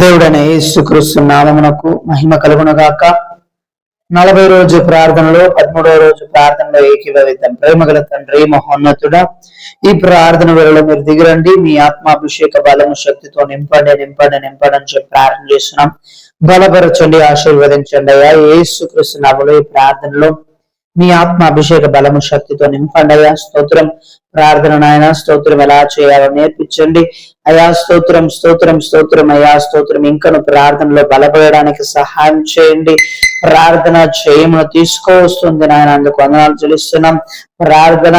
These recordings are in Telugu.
దేవుడనే యేసుక్రీస్తు నామమునకు మహిమ కలుగునుగాక. 40 రోజు ప్రార్థనలో 13వ రోజు ప్రార్థనలో ఏకీభవిద్దాం. ప్రేమగల తండ్రి, మహోన్నతుడా, ఈ ప్రార్థన వేళలో మీరు దిగిరండి. మీ ఆత్మాభిషేక బలము శక్తితో నింపండి నింపండి నింపండి అని చెప్పి ప్రార్థన చేస్తున్నాం. బలపరచండి, ఆశీర్వదించండి అయ్యా. యేసుక్రీస్తు నామములో ఈ ప్రార్థనలో మీ ఆత్మ అభిషేక బలము శక్తితో నింపండి అయ్యా. స్తోత్రం. ప్రార్థన నాయన స్తోత్రం ఎలా చేయాలో నేర్పించండి అయా. స్తోత్రం స్తోత్రం స్తోత్రం అయా. స్తోత్రం. ఇంకను ప్రార్థనలో బలపడడానికి సహాయం చేయండి. ప్రార్థన చేయమును తీసుకొస్తుంది నాయన, అందుకు వందనాలు చెల్లిస్తున్నాం. ప్రార్థన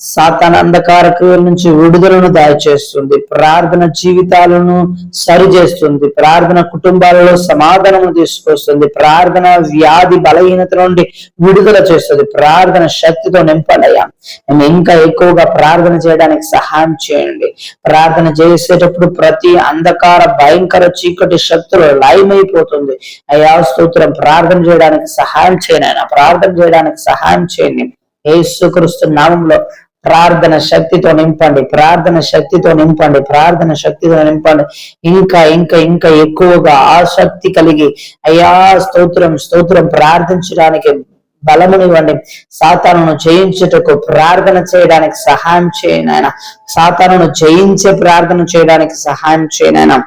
సాతాన అంధకార క్రియల నుంచి విడుదలను దయచేస్తుంది. ప్రార్థన జీవితాలను సరిచేస్తుంది. ప్రార్థన కుటుంబాలలో సమాధానము తీసుకొస్తుంది. ప్రార్థన వ్యాధి బలహీనత నుండి విడుదల చేస్తుంది. ప్రార్థన శక్తితో నింపడయ్యా. మేము ఇంకా ఎక్కువగా ప్రార్థన చేయడానికి సహాయం చేయండి. ప్రార్థన చేసేటప్పుడు ప్రతి అంధకార భయంకర చీకటి శక్తులు లయమైపోతుంది అయ్యా. స్తోత్రం. ప్రార్థన చేయడానికి సహాయం చేయండి ఆయన. ప్రార్థన చేయడానికి సహాయం చేయండి. యేసుక్రీస్తు నామములో ప్రార్థన శక్తితో నింపండి. ప్రార్థన శక్తితో నింపండి. ప్రార్థన శక్తితో నింపండి. ఇంకా ఇంకా ఇంకా ఎక్కువగా ఆసక్తి కలిగి అయ్యా. స్తోత్రం స్తోత్రం. ప్రార్థించడానికి బలమునివ్వండి. సాతానును జయించుటకు ప్రార్థన చేయడానికి సహాయం చేయను ఆయన. సాతానును జయించే ప్రార్థన చేయడానికి సహాయం చేయను ఆయన.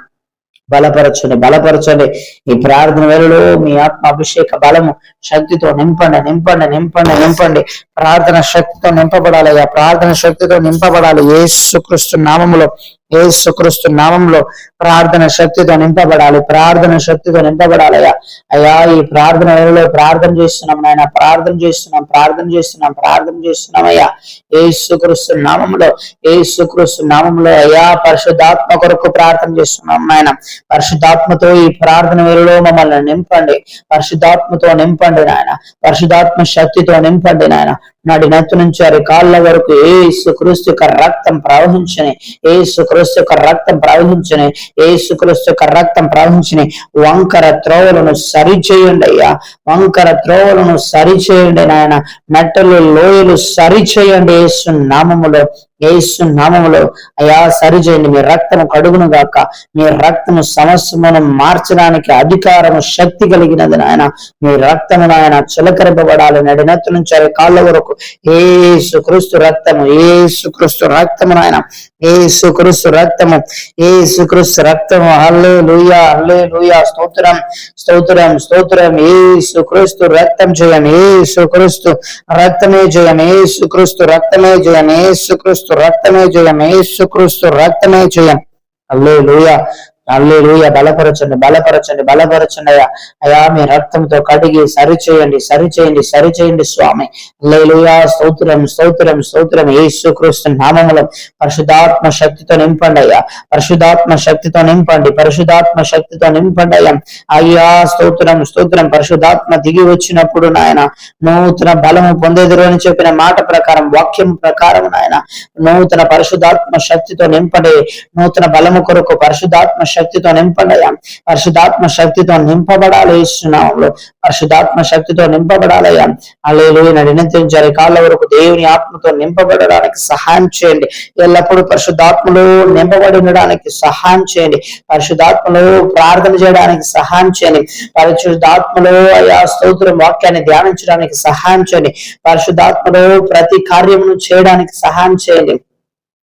బలపరచండి బలపరచండి. ఈ ప్రార్థన వేళలో మీ ఆత్మ అభిషేక బలము శక్తితో నింపండి నింపండి నింపండి నింపండి. ప్రార్థన శక్తితో నింపబడాలి. ప్రార్థన శక్తితో నింపబడాలి. యేసుక్రీస్తు నామములో యేసుక్రీస్తు నామంలో ప్రార్థన శక్తితో నింపబడాలి. ప్రార్థన శక్తితో నింపబడాలయ్యా. అయ్యా, ఈ ప్రార్థన వేళలో ప్రార్థన చేస్తున్నాం నాయన. ప్రార్థన చేస్తున్నాం ప్రార్థన చేస్తున్నాం ప్రార్థన చేస్తున్నాం అయ్యా. యేసుక్రీస్తు నామంలో యేసుక్రీస్తు నామంలో అయ్యా. పరిశుద్ధాత్మ కొరకు ప్రార్థన చేస్తున్నాం నాయన. పరిశుద్ధాత్మతో ఈ ప్రార్థన వేళలో మమ్మల్ని నింపండి. పరిశుద్ధాత్మతో నింపండి నాయన. పరిశుద్ధాత్మ శక్తితో నింపండి నాయన. నాటి నత్తు నుంచి అరి కాళ్ళ వరకు యేసుక్రీస్తు యొక్క రక్తం ప్రవహించని, యేసుక్రీస్తు యొక్క రక్తం ప్రవహించని, యేసుక్రీస్తు యొక్క రక్తం ప్రవహించని. వంకర త్రోవలను సరిచేయండి అయ్యా. వంకర త్రోవలను సరిచేయండి నాయన. మెట్టలు లోయలు సరిచేయండి యేసు నామములో. యేసు నామములో అయ్యా సరిచేయండి. మీ రక్తము కడుగును గాక. మీ రక్తము సమస్యను మార్చడానికి అధికారము శక్తి కలిగినది నాయన. మీ రక్తము నాయన చిలకరింపబడాలి. నడినత్తు నుంచి అవి కాళ్ళ వరకు యేసుక్రీస్తు రక్తము యేసుక్రీస్తు రక్తము నాయన. యేసుక్రీస్తు రక్తము యేసుక్రీస్తు రక్తము. హల్లెలూయా హల్లెలూయా. స్తోత్రం స్తోత్రం స్తోత్రం. యేసుక్రీస్తు రక్తం జయం. యేసుక్రీస్తు రక్తమే జయం. యేసుక్రీస్తు రక్తమే జయం. యేసుక్రీస్తు రక్తమే జయం. యేసుక్రీస్తు రక్తమే జయం. హల్లెలూయా హల్లెలూయా. బలపరచండి బలపరచండి బలపరచండి అయ్యా. అయ్యా, మీ రక్తంతో కడిగి సరిచేయండి సరిచేయండి సరిచేయండి స్వామి. హల్లెలూయా. స్తోత్రం స్తోత్రం స్తోత్రం. యేసుక్రీస్తు నామములో పరిశుద్ధాత్మ శక్తితో నింపండి అయ్యా. పరిశుద్ధాత్మ శక్తితో నింపండి. పరిశుద్ధాత్మ శక్తితో నింపండి అయ్యా. అయ్యా స్తోత్రం స్తోత్రం. పరిశుద్ధాత్మ దిగి వచ్చినప్పుడు నాయన నూతన బలము పొందేదురు అని చెప్పిన మాట ప్రకారం, వాక్యం ప్రకారం నాయన నూతన పరిశుద్ధాత్మ శక్తితో నింపండి. నూతన బలము కొరకు పరిశుద్ధాత్మ శక్తితో నింపడయా. పరిశుద్ధాత్మ శక్తితో నింపబడాలి యేసునామములో. పరిశుద్ధాత్మ శక్తితో నింపబడాలయ్యా. హల్లెలూయా. నడినెత్తించాలి కాళ్ళ వరకు దేవుని ఆత్మతో నింపబడడానికి సహాయం చేయండి. ఎల్లప్పుడూ పరిశుద్ధాత్మలో నింపబడి ఉండడానికి సహాయం చేయండి. పరిశుద్ధాత్మలో ప్రార్థన చేయడానికి సహాయం చేయండి. పరిశుద్ధాత్మలో అయ్యా స్తోత్రం వాక్యాన్ని ధ్యానించడానికి సహాయం చేయండి. పరిశుద్ధాత్మలో ప్రతి కార్యమును చేయడానికి సహాయం చేయండి.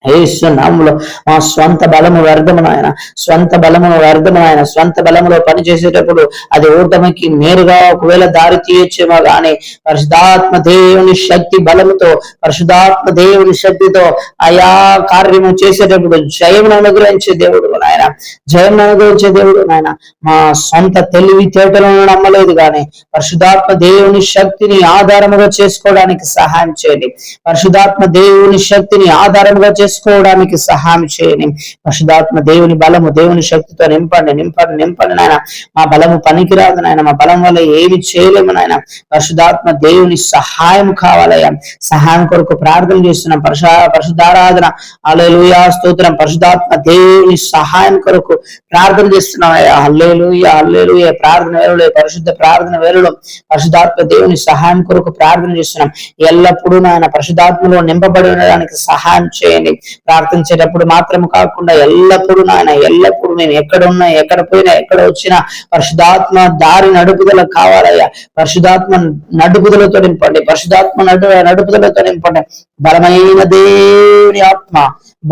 యేసు నామములో మా స్వంత బలము వ్యర్థము నాయన. స్వంత బలమును వ్యర్థము నాయన. స్వంత బలములో పనిచేసేటప్పుడు అది ఓటమికి నేరుగా ఒకవేళ దారి తీయచ్చేమో గాని పరిశుద్ధాత్మ దేవుని శక్తి బలముతో, పరిశుద్ధాత్మ దేవుని శక్తితో అయా కార్యము చేసేటప్పుడు జయమును అనుగ్రహించే దేవుడు నాయన. జయమును అనుగ్రహించే దేవుడు నాయన. మా సొంత తెలివితేటలను నమ్మలేదు గాని పరిశుద్ధాత్మ దేవుని శక్తిని ఆధారముగా చేసుకోవడానికి సహాయం చేయండి. పరిశుద్ధాత్మ దేవుని శక్తిని ఆధారముగా చేసుకోవడానికి సహాయం చేయండి. పరిశుద్ధాత్మ దేవుని బలము దేవుని శక్తితో నింపండి నింపండి నింపండి నాయన. మా బలము పనికిరాదు నాయన. మా బలం వల్ల ఏమి చేయలేము నాయన. పరిశుద్ధాత్మ దేవుని సహాయం కావాలయ్యా. సహాయం కొరకు ప్రార్థన చేస్తున్నాం. పరిశుద్ధారాధన హల్లెలూయా స్తోత్రం. పరిశుద్ధాత్మ దేవుని సహాయం కొరకు ప్రార్థన చేస్తున్నాం అయ్యా. హల్లెలూయా హల్లెలూయా. ప్రార్థన వేళలో పరిశుద్ధ ప్రార్థన వేళలో పరిశుద్ధాత్మ దేవుని సహాయం కొరకు ప్రార్థన చేస్తున్నాం. ఎల్లప్పుడూ నాయన పరిశుద్ధాత్మలో నింపబడి ఉండడానికి సహాయం చేయండి. ప్రార్థించేటప్పుడు మాత్రం కాకుండా ఎల్లప్పుడూ నాయన, ఎల్లప్పుడూ మేము ఎక్కడున్నా, ఎక్కడ పోయినా, ఎక్కడ వచ్చినా పరిశుద్ధాత్మ దారి నడుపుదల కావాలయ్యా. పరిశుద్ధాత్మ నడుపుదలతో నింపండి, పరిశుద్ధాత్మ నడుపుదలతో నింపండి. బలమైన దేవుని ఆత్మ,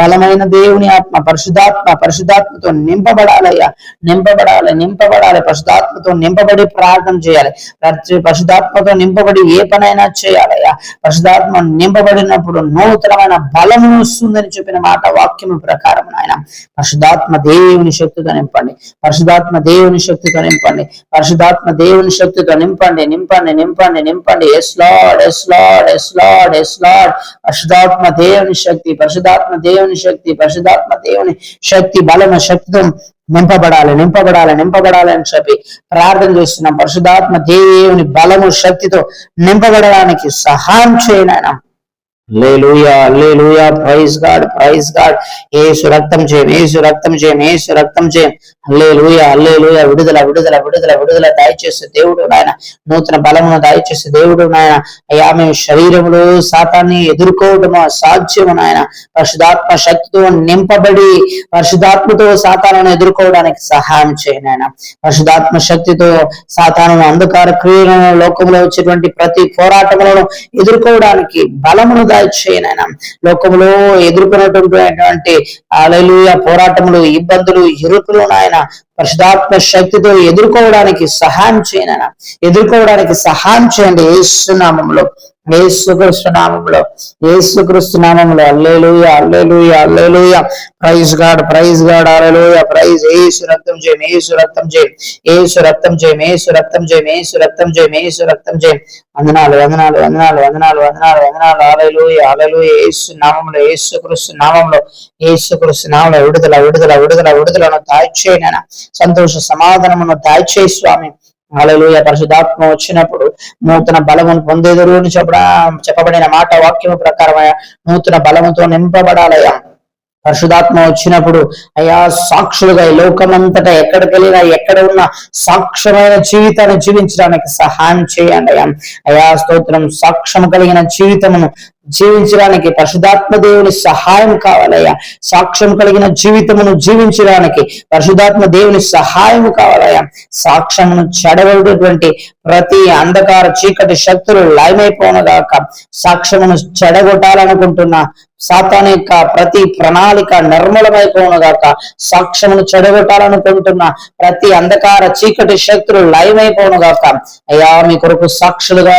బలమైన దేవుని ఆత్మ, పరిశుద్ధాత్మతో నింపబడాలయ్యా. నింపబడాలి. పరిశుద్ధాత్మతో నింపబడి ప్రార్థన చేయాలి. పరిశుద్ధాత్మతో నింపబడి ఏ పనైనా చేయాలయ్యా. పరిశుద్ధాత్మ నింపబడినప్పుడు నూతనమైన బలము వస్తుందని చెప్పిన మాట వాక్యము ప్రకారం ఆయన పరిశుద్ధాత్మ దేవుని శక్తితో నింపండి, పరిశుద్ధాత్మ దేవుని శక్తితో నింపండి, పరిశుద్ధాత్మ దేవుని శక్తితో నింపండి. Yes Lord, yes Lord, yes Lord, yes Lord. పరిశుద్ధాత్మ దేవుని శక్తి, పరిశుద్ధాత్మ దేవుని శక్తి, పరిశుద్ధాత్మ దేవుని శక్తి, బలమ శక్తితో నింపబడాలి అని చెప్పి ప్రార్థన చేస్తున్నాం. పరిశుద్ధాత్మ దేవుని బలము శక్తితో నింపబడడానికి సహాయం చేయనైనా. హల్లెలూయా, హల్లెలూయా, ప్రైజ్ గాడ్, ప్రైజ్ గాడ్. యేసు రక్తం చేయం, యేసు రక్తం చేయం, యేసు రక్తం చేయం. హల్లెలూయా, హల్లెలూయా. విడుదల దయచేసే దేవుడు నాయన, నూతన బలమును దయచేసే దేవుడు నాయన. అయ్యా, మేము శరీరంలో సాతాన్ని ఎదుర్కోవడం అసాధ్యము నాయన. పరిశుధాత్మ శక్తితో నింపబడి పరిశుధాత్మతో సాతాను ఎదుర్కోవడానికి సహాయం చేయనైనా. పరిశుధాత్మ శక్తితో సాతాను అంధకార క్రియలను, లోకంలో వచ్చేటువంటి ప్రతి పోరాటములను ఎదుర్కోవడానికి బలమును దయచేయనైనా. లోకములో ఎదుర్కొన్నటువంటి హల్లెలూయా పోరాటములు, ఇబ్బందులు, ఇరుకులు నాయన పరిశుధాత్మ శక్తితో ఎదుర్కోవడానికి సహాయం చేయనైనా. ఎదుర్కోవడానికి సహాయం చేయండి యేసు నామములో, యేసుక్రీస్తు నామములో, యేసుక్రీస్తు నామములో. హల్లెలూయా, హల్లెలూయా, హల్లెలూయా. Praise God, praise God. హల్లెలూయా, ప్రైజ్. యేసు రక్తం చేయం, యేసు రక్తం చేయం, యేసు రక్తం చేయం, యేసు రక్తం చేయం, యేసు రక్తం చేయం, యేసు రక్తం చేయం. వందనాలు. హల్లెలూయా, హల్లెలూయా. యేసు నామములో, యేసుక్రీస్తు నామములో, యేసుక్రీస్తు నామములో విడుదలను దాయిచేయనైనా. సంతోష సమాధానమును దాయిచేయి స్వామి. హల్లెలూయా. పరిశుద్ధాత్మ వచ్చినప్పుడు నూతన బలమును పొందేదురు అని చెప్పబడిన మాట వాక్యము ప్రకారమయ నూతన బలముతో నింపబడాలయ్యా. పరిశుధాత్మ వచ్చినప్పుడు అయ్యా సాక్షులుగా ఈ లోకమంతటా ఎక్కడికి వెళ్ళినా, ఎక్కడ ఉన్నా సాక్ష్యమైన జీవితాన్ని జీవించడానికి సహాయం చేయండి అయ్యా. స్తోత్రం. సాక్ష్యం కలిగిన జీవితమును జీవించడానికి పరిశుధాత్మ దేవుని సహాయం కావాలయ్యా. సాక్ష్యం కలిగిన జీవితమును జీవించడానికి పరిశుధాత్మ దేవుని సహాయం కావాలయ్యా. సాక్ష్యమును చెడగొట్టేటువంటి ప్రతి అంధకార చీకటి శక్తులు లయమైపోనగాక. సాక్ష్యమును చెడగొట్టాలనుకుంటున్న సాతాను యొక్క ప్రతి ప్రణాళిక నిర్మూలమైపోనగాక. సాక్ష్యమును చెడగొట్టాలనుకుంటున్న ప్రతి అంధకార చీకటి శక్తులు లయమైపోనగాక. అయ్యా, మీ కొరకు సాక్షులుగా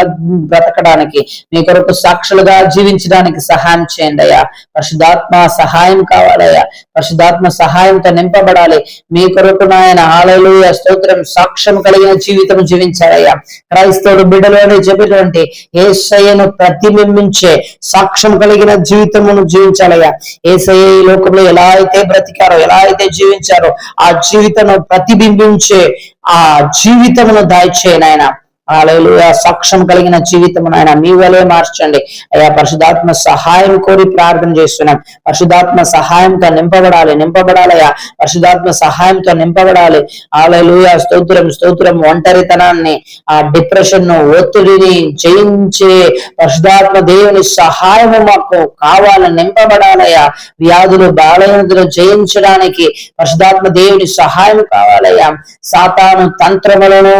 బ్రతకడానికి, మీ కొరకు సాక్షులుగా జీవించడానికి సహాయం చేయండి అయ్యా. పరిశుద్ధాత్మ సహాయం కావాలయ్యా. పరిశుద్ధాత్మ సహాయంతో నింపబడాలి. మీ కొరకు నాయన హల్లెలూయా స్తోత్రం. సాక్ష్యం కలిగిన జీవితం జీవించాలయ్యా. క్రైస్తవుడు బిడ్డలు అని చెప్పినటువంటి యేసయ్యను ప్రతిబింబించే సాక్ష్యం కలిగిన జీవితమును జీవించాలయ్యా. యేసయ్య ఈ లోకంలో ఎలా అయితే బ్రతికారో, ఎలా అయితే జీవించారో ఆ జీవితము ప్రతిబింబించే ఆ జీవితమును దాయిచేయనైనా. హల్లెలూయా. సాక్ష్యం కలిగిన జీవితం నాయన మీ వలే మార్చండి అయ్యా. పరిశుధాత్మ సహాయం కోరి ప్రార్థన చేస్తున్నాం. పరిశుధాత్మ సహాయంతో నింపబడాలయ్యా. పరిశుధాత్మ సహాయంతో నింపబడాలి. హల్లెలూయా స్తోత్రం. ఒంటరితనాన్ని, ఆ డిప్రెషన్ ను, ఒత్తిడిని జయించే పరిశుధాత్మ దేవుని సహాయము మాకు కావాలని నింపబడాలయ్యా. వ్యాధులు, బలహీనతలు జయించడానికి పరిశుధాత్మ దేవుని సహాయం కావాలయ్యా. సాతాను తంత్రములను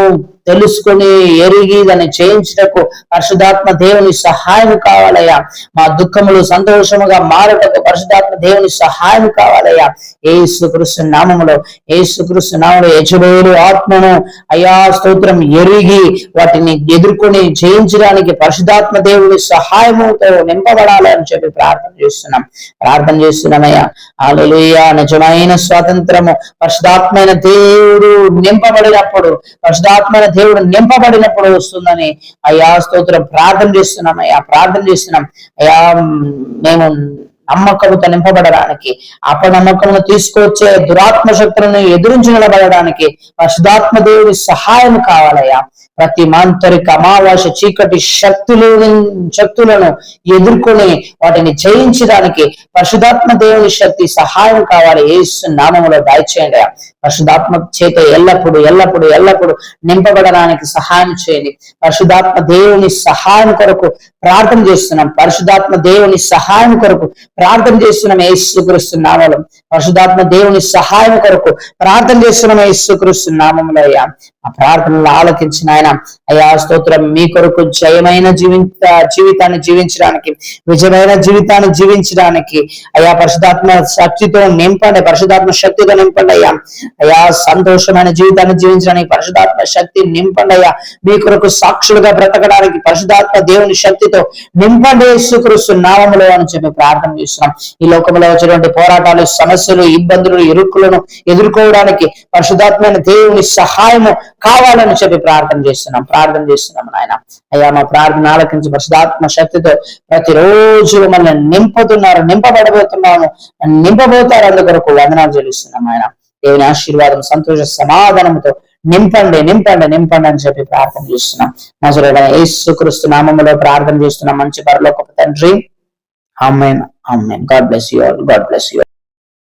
తెలుసుకుని ఎరిగి దాన్ని చేయించటకు పరిశుధాత్మ దేవుని సహాయం కావాలయ్యా. మా దుఃఖములు సంతోషముగా మారటకు పరిశుధాత్మ దేవుని సహాయం కావాలయ్యా. యేసుక్రీస్తు నామములో, యెజబేలు ఆత్మను అయ్యా స్తోత్రం ఎరిగి వాటిని ఎదుర్కొని జయించడానికి పరిశుధాత్మ దేవుని సహాయముతో నింపబడాలి అని చెప్పి ప్రార్థన చేస్తున్నామయ్యా. హల్లెలూయా. నిజమైన స్వాతంత్రము పరిశుధాత్మైన దేవుడు నింపబడినప్పుడు, పరిశుధాత్మైన దేవుడు నింపబడినప్పుడు వస్తుందని అయ్యా స్తోత్రం ప్రార్థన చేస్తున్నాం అయ్యా. మేము నమ్మకముతో నింపబడడానికి, అపనమ్మకమును తీసుకొచ్చే దురాత్మ శక్తులను ఎదురించి నిలబడడానికి పరిశుధాత్మ దేవుడి సహాయం కావాలయ్యా. ప్రతి మాంతరిక అమావాస్య చీకటి శక్తులను ఎదుర్కొని వాటిని జయించడానికి పరిశుధాత్మ దేవుని శక్తి సహాయం కావాలి. యేసు నామములో దయచేయండి. పరిశుధాత్మ చేత ఎల్లప్పుడు నింపబడడానికి సహాయం చేయండి. పరిశుధాత్మ దేవుని సహాయం కొరకు ప్రార్థన చేస్తున్నాం. పరిశుధాత్మ దేవుని సహాయం కొరకు ప్రార్థన చేస్తున్నాం యేసుక్రీస్తు నామములో. పరిశుద్ధాత్మ దేవుని సహాయం కొరకు ప్రార్థన చేస్తున్నాం యేసుక్రీస్తు నామములో అయ్యా. ఆ ప్రార్థనలు ఆలకించిన ఆయన అయ్యా స్తోత్రం. మీ కొరకు జయమైన జీవితాన్ని జీవించడానికి, విజయమైన జీవితాన్ని జీవించడానికి అయ్యా పరిశుద్ధాత్మ శక్తితో నింపండి, పరిశుద్ధాత్మ శక్తితో నింపండి అయ్యా. అయ్యా సంతోషమైన జీవితాన్ని జీవించడానికి పరిశుద్ధాత్మ శక్తి నింపండి అయ్యా. మీ కొరకు సాక్షులుగా బ్రతకడానికి పరిశుద్ధాత్మ దేవుని శక్తితో నింపండి యేసుక్రీస్తు నామములో అని చెప్పి ప్రార్థన చేస్తున్నాం. ఈ లోకంలో వచ్చినటువంటి పోరాటాలు, సమస్యలు, ఇబ్బందులు, ఇరుకులను ఎదుర్కోవడానికి పరిశుద్ధాత్మైన దేవుని సహాయము కావాలని చెప్పి ప్రార్థన చేస్తున్నాం నాయన. అయ్యా మా ప్రార్థన ఆలకించి పరిశుద్ధాత్మ శక్తితో ప్రతిరోజు మమ్మల్ని నింపబడబోతున్నాము, నింపబోతారు. అందుకొరకు వందనాలు చెల్లిస్తున్నాం ఆయన. దేవుని ఆశీర్వాదం, సంతోష సమాధానంతో నింపండి అని చెప్పి ప్రార్థన చేస్తున్నాం. నజరేయుడైన యేసుక్రీస్తు నామములో ప్రార్థన చేస్తున్నాం మంచి పరలోకపు తండ్రి. Amen. God bless you all.